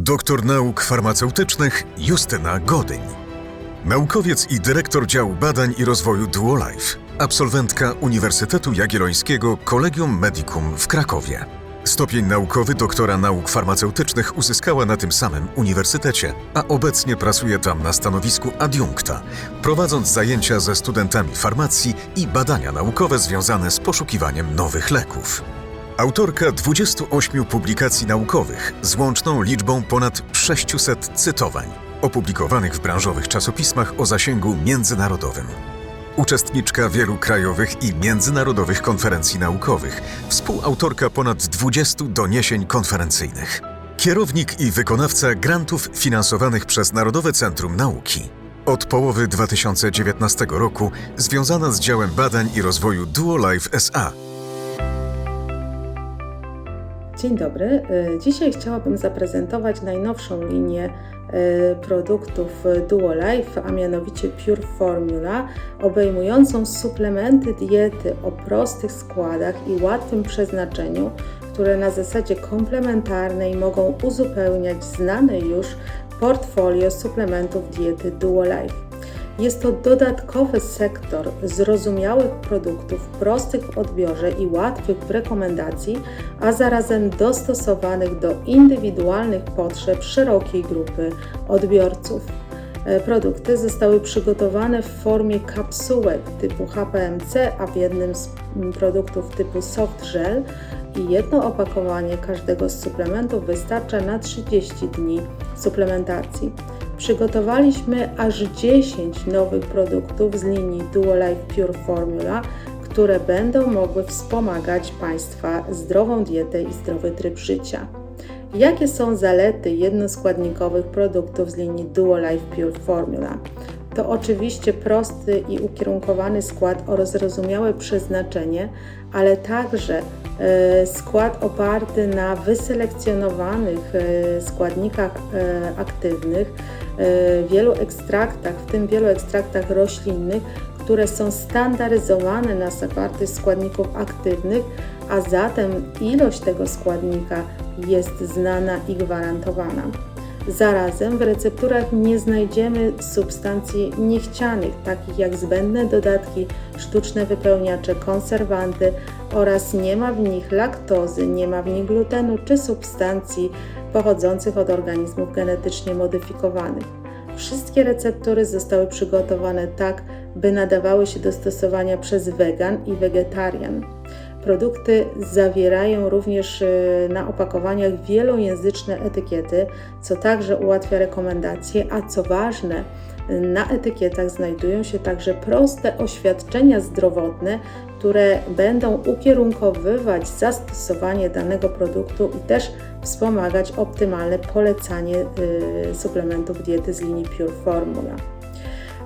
doktor nauk farmaceutycznych Justyna Godyń. Naukowiec i dyrektor działu badań i rozwoju Duolife, absolwentka Uniwersytetu Jagiellońskiego Collegium Medicum w Krakowie. Stopień naukowy doktora nauk farmaceutycznych uzyskała na tym samym uniwersytecie, a obecnie pracuje tam na stanowisku adiunkta, prowadząc zajęcia ze studentami farmacji i badania naukowe związane z poszukiwaniem nowych leków. Autorka 28 publikacji naukowych z łączną liczbą ponad 600 cytowań, opublikowanych w branżowych czasopismach o zasięgu międzynarodowym. Uczestniczka wielu krajowych i międzynarodowych konferencji naukowych, współautorka ponad 20 doniesień konferencyjnych. Kierownik i wykonawca grantów finansowanych przez Narodowe Centrum Nauki. Od połowy 2019 roku związana z działem badań i rozwoju Duolife S.A. Dzień dobry. Dzisiaj chciałabym zaprezentować najnowszą linię produktów Duolife, a mianowicie Pure Formula, obejmującą suplementy diety o prostych składach i łatwym przeznaczeniu, które na zasadzie komplementarnej mogą uzupełniać znane już portfolio suplementów diety Duolife. Jest to dodatkowy sektor zrozumiałych produktów, prostych w odbiorze i łatwych w rekomendacji, a zarazem dostosowanych do indywidualnych potrzeb szerokiej grupy odbiorców. Produkty zostały przygotowane w formie kapsułek typu HPMC, a w jednym z produktów typu soft gel i jedno opakowanie każdego z suplementów wystarcza na 30 dni suplementacji. Przygotowaliśmy aż 10 nowych produktów z linii Duolife Pure Formula, które będą mogły wspomagać Państwa zdrową dietę i zdrowy tryb życia. Jakie są zalety jednoskładnikowych produktów z linii Duolife Pure Formula? To oczywiście prosty i ukierunkowany skład o zrozumiałe przeznaczenie, ale także skład oparty na wyselekcjonowanych składnikach aktywnych, wielu ekstraktach, w tym wielu ekstraktach roślinnych, które są standaryzowane na zawartość składników aktywnych, a zatem ilość tego składnika jest znana i gwarantowana. Zarazem w recepturach nie znajdziemy substancji niechcianych, takich jak zbędne dodatki, sztuczne wypełniacze, konserwanty oraz nie ma w nich laktozy, nie ma w nich glutenu czy substancji pochodzących od organizmów genetycznie modyfikowanych. Wszystkie receptury zostały przygotowane tak, by nadawały się do stosowania przez wegan i wegetarian. Produkty zawierają również na opakowaniach wielojęzyczne etykiety, co także ułatwia rekomendacje, a co ważne, na etykietach znajdują się także proste oświadczenia zdrowotne, które będą ukierunkowywać zastosowanie danego produktu i też wspomagać optymalne polecanie suplementów diety z linii Pure Formula.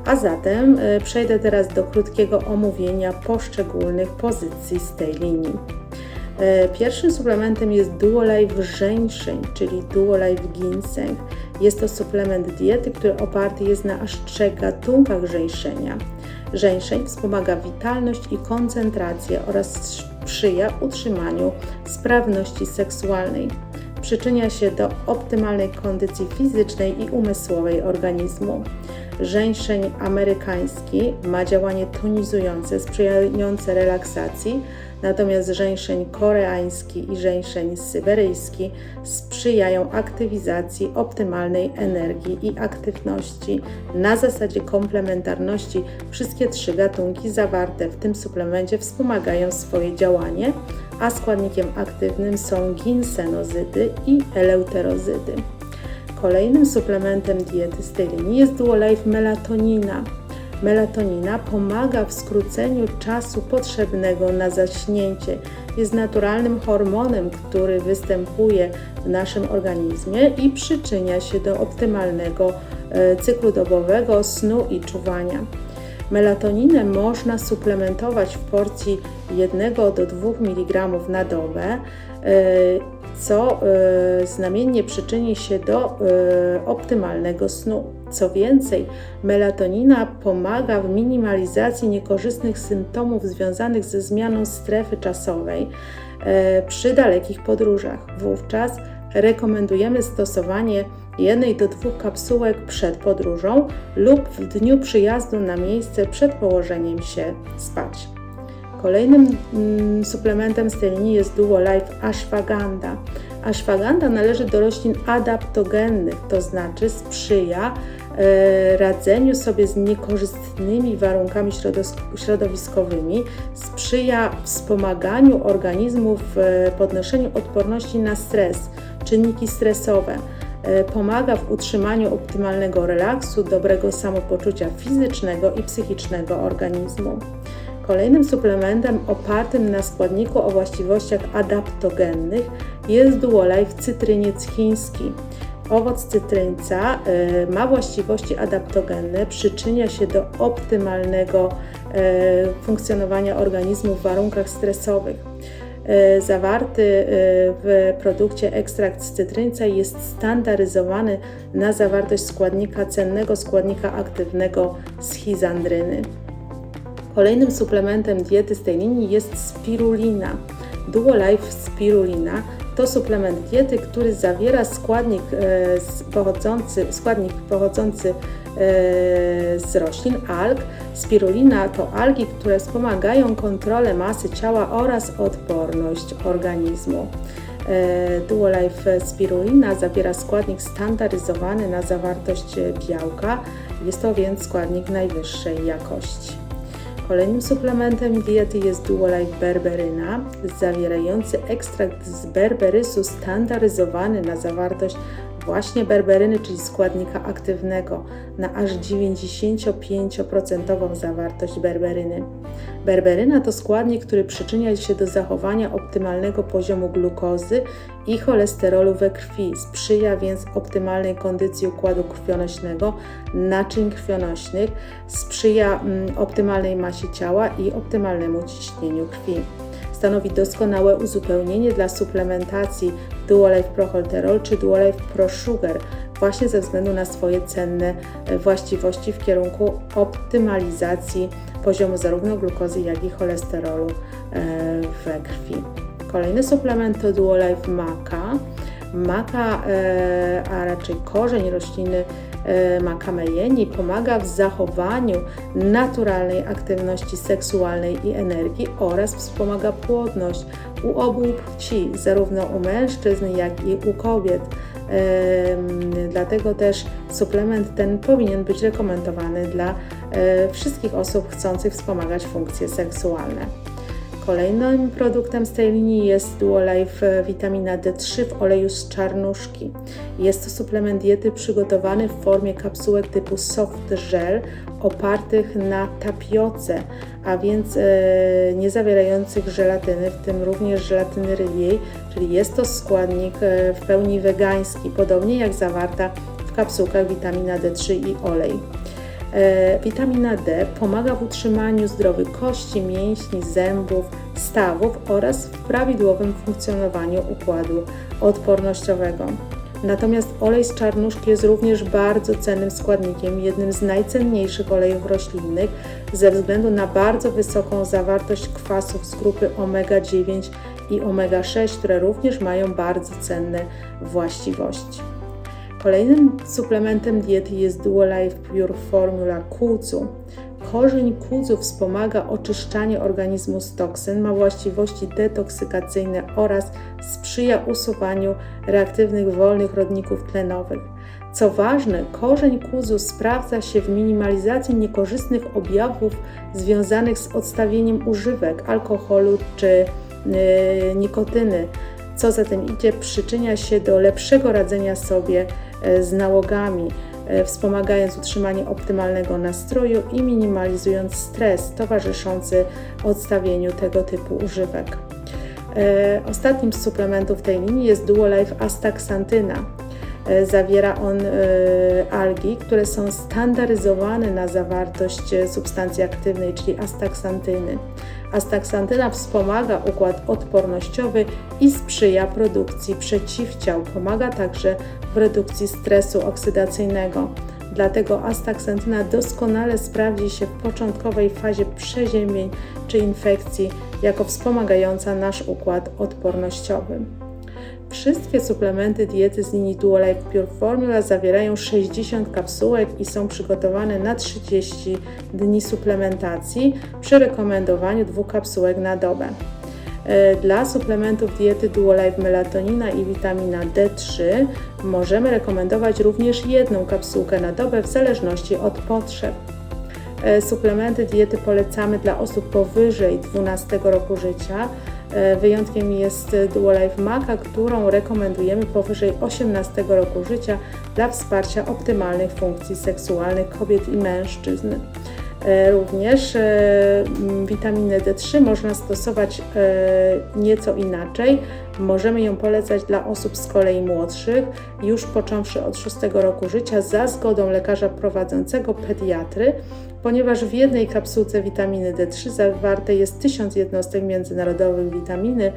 A zatem przejdę teraz do krótkiego omówienia poszczególnych pozycji z tej linii. Pierwszym suplementem jest Duolife Żeńszeń, czyli Duolife Ginseng. Jest to suplement diety, który oparty jest na aż 3 gatunkach żeńszenia. Żeńszeń wspomaga witalność i koncentrację oraz sprzyja utrzymaniu sprawności seksualnej. Przyczynia się do optymalnej kondycji fizycznej i umysłowej organizmu. Żeńszeń amerykański ma działanie tonizujące, sprzyjające relaksacji, natomiast żeńszeń koreański i żeńszeń syberyjski sprzyjają aktywizacji optymalnej energii i aktywności. Na zasadzie komplementarności wszystkie 3 gatunki zawarte w tym suplemencie wspomagają swoje działanie, a składnikiem aktywnym są ginsenozydy i eleuterozydy. Kolejnym suplementem diety z tej linii jest Duolife Melatonina. Melatonina pomaga w skróceniu czasu potrzebnego na zaśnięcie. Jest naturalnym hormonem, który występuje w naszym organizmie i przyczynia się do optymalnego cyklu dobowego snu i czuwania. Melatoninę można suplementować w porcji 1 do 2 mg na dobę, co znamiennie przyczyni się do optymalnego snu. Co więcej, melatonina pomaga w minimalizacji niekorzystnych symptomów związanych ze zmianą strefy czasowej przy dalekich podróżach. Wówczas rekomendujemy stosowanie 1 do 2 kapsułek przed podróżą lub w dniu przyjazdu na miejsce przed położeniem się spać. Kolejnym suplementem z tej linii jest Duolife Ashwagandha. Ashwagandha należy do roślin adaptogennych, to znaczy sprzyja radzeniu sobie z niekorzystnymi warunkami środowiskowymi, sprzyja wspomaganiu organizmu w podnoszeniu odporności na stres, czynniki stresowe, pomaga w utrzymaniu optymalnego relaksu, dobrego samopoczucia fizycznego i psychicznego organizmu. Kolejnym suplementem opartym na składniku o właściwościach adaptogennych jest Duolife Cytryniec chiński. Owoc cytryńca ma właściwości adaptogenne, przyczynia się do optymalnego funkcjonowania organizmu w warunkach stresowych. Zawarty w produkcie ekstrakt z cytryńca jest standaryzowany na zawartość cennego składnika aktywnego schizandryny. Kolejnym suplementem diety z tej linii jest spirulina. Duolife Spirulina to suplement diety, który zawiera składnik pochodzący z roślin, alg. Spirulina to algi, które wspomagają kontrolę masy ciała oraz odporność organizmu. Duolife Spirulina zawiera składnik standaryzowany na zawartość białka, jest to więc składnik najwyższej jakości. Kolejnym suplementem diety jest Duolife Berberyna, zawierający ekstrakt z berberysu standaryzowany na zawartość właśnie berberyny, czyli składnika aktywnego, na aż 95% zawartość berberyny. Berberyna to składnik, który przyczynia się do zachowania optymalnego poziomu glukozy i cholesterolu we krwi, sprzyja więc optymalnej kondycji układu krwionośnego, naczyń krwionośnych, sprzyja optymalnej masie ciała i optymalnemu ciśnieniu krwi. Stanowi doskonałe uzupełnienie dla suplementacji Duolife Proholterol czy Duolife ProSugar, właśnie ze względu na swoje cenne właściwości w kierunku optymalizacji poziomu zarówno glukozy, jak i cholesterolu we krwi. Kolejny suplement to Duolife Maca. Maca, a raczej korzeń rośliny Maca meyeni, pomaga w zachowaniu naturalnej aktywności seksualnej i energii oraz wspomaga płodność u obu płci, zarówno u mężczyzn, jak i u kobiet. Dlatego też suplement ten powinien być rekomendowany dla wszystkich osób chcących wspomagać funkcje seksualne. Kolejnym produktem z tej linii jest Duolife Witamina D3 w oleju z czarnuszki. Jest to suplement diety przygotowany w formie kapsułek typu soft gel opartych na tapioce, a więc nie zawierających żelatyny, w tym również żelatyny rybiej, czyli jest to składnik w pełni wegański, podobnie jak zawarta w kapsułkach witamina D3 i olej. Witamina D pomaga w utrzymaniu zdrowych kości, mięśni, zębów, stawów oraz w prawidłowym funkcjonowaniu układu odpornościowego. Natomiast olej z czarnuszki jest również bardzo cennym składnikiem, jednym z najcenniejszych olejów roślinnych ze względu na bardzo wysoką zawartość kwasów z grupy omega-9 i omega-6, które również mają bardzo cenne właściwości. Kolejnym suplementem diety jest Duolife Pure Formula kudzu. Korzeń kudzu wspomaga oczyszczanie organizmu z toksyn, ma właściwości detoksykacyjne oraz sprzyja usuwaniu reaktywnych wolnych rodników tlenowych. Co ważne, korzeń kudzu sprawdza się w minimalizacji niekorzystnych objawów związanych z odstawieniem używek alkoholu czy nikotyny. Co za tym idzie, przyczynia się do lepszego radzenia sobie z nałogami, wspomagając utrzymanie optymalnego nastroju i minimalizując stres towarzyszący odstawieniu tego typu używek. Ostatnim z suplementów tej linii jest Duolife Astaxantyna. Zawiera on algi, które są standaryzowane na zawartość substancji aktywnej, czyli astaxantyny. Astaxantyna wspomaga układ odpornościowy i sprzyja produkcji przeciwciał. Pomaga także w redukcji stresu oksydacyjnego. Dlatego astaxantyna doskonale sprawdzi się w początkowej fazie przeziębień czy infekcji jako wspomagająca nasz układ odpornościowy. Wszystkie suplementy diety z linii Duolife Pure Formula zawierają 60 kapsułek i są przygotowane na 30 dni suplementacji przy rekomendowaniu 2 kapsułek na dobę. Dla suplementów diety Duolife melatonina i witamina D3 możemy rekomendować również 1 kapsułkę na dobę w zależności od potrzeb. Suplementy diety polecamy dla osób powyżej 12 roku życia. Wyjątkiem jest Duolife Maca, którą rekomendujemy powyżej 18 roku życia dla wsparcia optymalnych funkcji seksualnych kobiet i mężczyzn. Również witaminę D3 można stosować nieco inaczej. Możemy ją polecać dla osób z kolei młodszych, już począwszy od 6 roku życia za zgodą lekarza prowadzącego pediatry, ponieważ w jednej kapsułce witaminy D3 zawarte jest 1000 jednostek międzynarodowych witaminy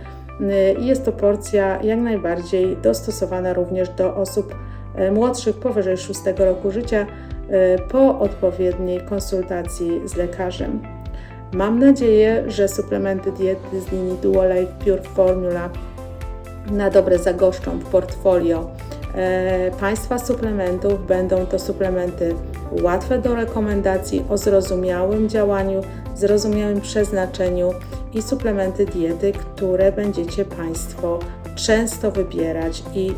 i jest to porcja jak najbardziej dostosowana również do osób młodszych powyżej 6 roku życia po odpowiedniej konsultacji z lekarzem. Mam nadzieję, że suplementy diety z linii Duolife Pure Formula na dobre zagoszczą w portfolio Państwa suplementów. Będą to suplementy łatwe do rekomendacji, o zrozumiałym działaniu, zrozumiałym przeznaczeniu i suplementy diety, które będziecie Państwo często wybierać i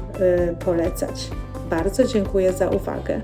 polecać. Bardzo dziękuję za uwagę.